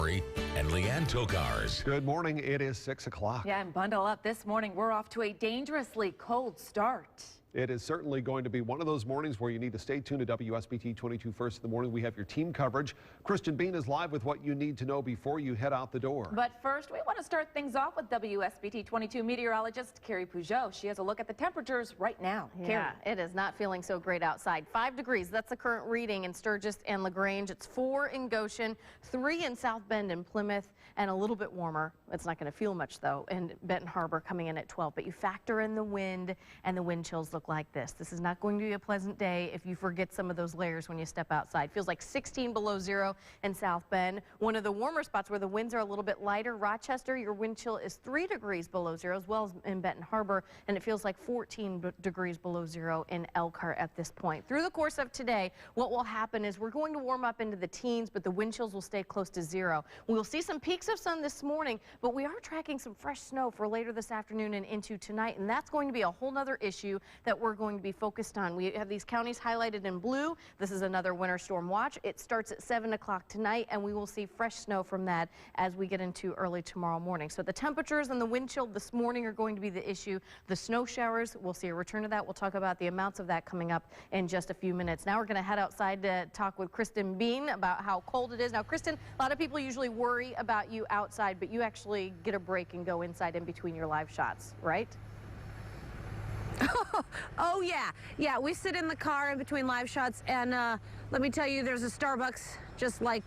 Montgomery and Leanne Tokars. Good morning. It is 6 o'clock. Yeah, and bundle up this morning. We're off to a dangerously cold start. It is certainly going to be one of those mornings where you need to stay tuned to WSBT 22 first in the morning. We have your team coverage. Kristin Bean is live with what you need to know before you head out the door. But first, we want to start things off with WSBT 22 meteorologist Cari. She has a look at the temperatures right now. Yeah, it is not feeling so great outside. 5 degrees, that's the current reading in Sturgis and LaGrange. It's 4 in Goshen, 3 in South Bend and Plymouth, and a little bit warmer. It's not going to feel much, though, in Benton Harbor coming in at 12. But you factor in the wind, and the wind chills look like this. This is not going to be a pleasant day if you forget some of those layers when you step outside. Feels like 16 below zero in South Bend. One of the warmer spots where the winds are a little bit lighter, Rochester, your wind chill is 3 degrees below zero, as well as in Benton Harbor, and it feels like 14 degrees below zero in Elkhart at this point. Through the course of today, what will happen is we're going to warm up into the teens, but the wind chills will stay close to zero. We'll see some peaks of sun this morning, but we are tracking some fresh snow for later this afternoon and into tonight, and that's going to be a whole nother issue that we're going to be focused on. We have these counties highlighted in blue. This is another winter storm watch. It starts at 7 o'clock tonight, and we will see fresh snow from that as we get into early tomorrow morning. So the temperatures and the wind chill this morning are going to be the issue. The snow showers, we'll see a return to that. We'll talk about the amounts of that coming up in just a few minutes. Now we're going to head outside to talk with Kristin Bean about how cold it is. Now, Kristin, a lot of people usually worry about you outside, but you actually get a break and go inside in between your live shots, right? Oh yeah, we sit in the car in between live shots, and let me tell you, there's a Starbucks just like,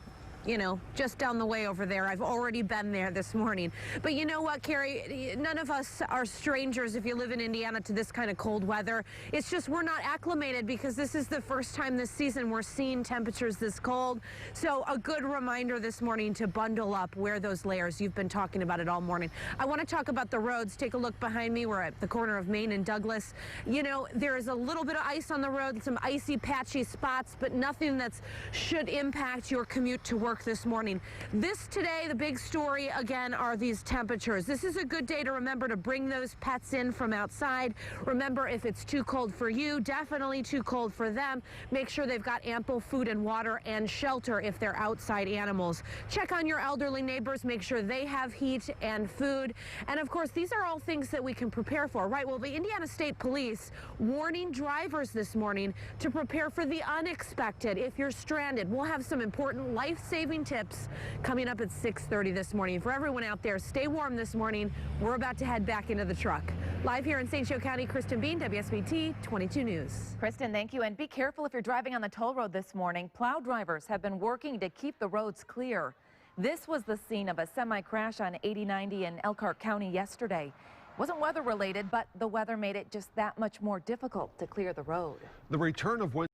you know, just down the way over there. I've already been there this morning. But you know what, Cari? None of us are strangers if you live in Indiana to this kind of cold weather. It's just we're not acclimated because this is the first time this season we're seeing temperatures this cold. So a good reminder this morning to bundle up, wear those layers. You've been talking about it all morning. I want to talk about the roads. Take a look behind me. We're at the corner of Main and Douglas. You know, there is a little bit of ice on the road, some icy, patchy spots, but nothing that should impact your commute to work this morning. This today, the big story again are these temperatures. This is a good day to remember to bring those pets in from outside. Remember, if it's too cold for you, definitely too cold for them. Make sure they've got ample food and water and shelter if they're outside animals. Check on your elderly neighbors. Make sure they have heat and food. And of course, these are all things that we can prepare for, right? Well, the Indiana State Police warning drivers this morning to prepare for the unexpected. If you're stranded, we'll have some important life-saving tips coming up at 6:30 this morning. For everyone out there, stay warm this morning. We're about to head back into the truck. Live here in St. Joe County, Kristin Bean, WSBT 22 News. Kristin, thank you. And be careful if you're driving on the toll road this morning. Plow drivers have been working to keep the roads clear. This was the scene of a semi-crash on 8090 in Elkhart County yesterday. It wasn't weather related, but the weather made it just that much more difficult to clear the road. The return of winter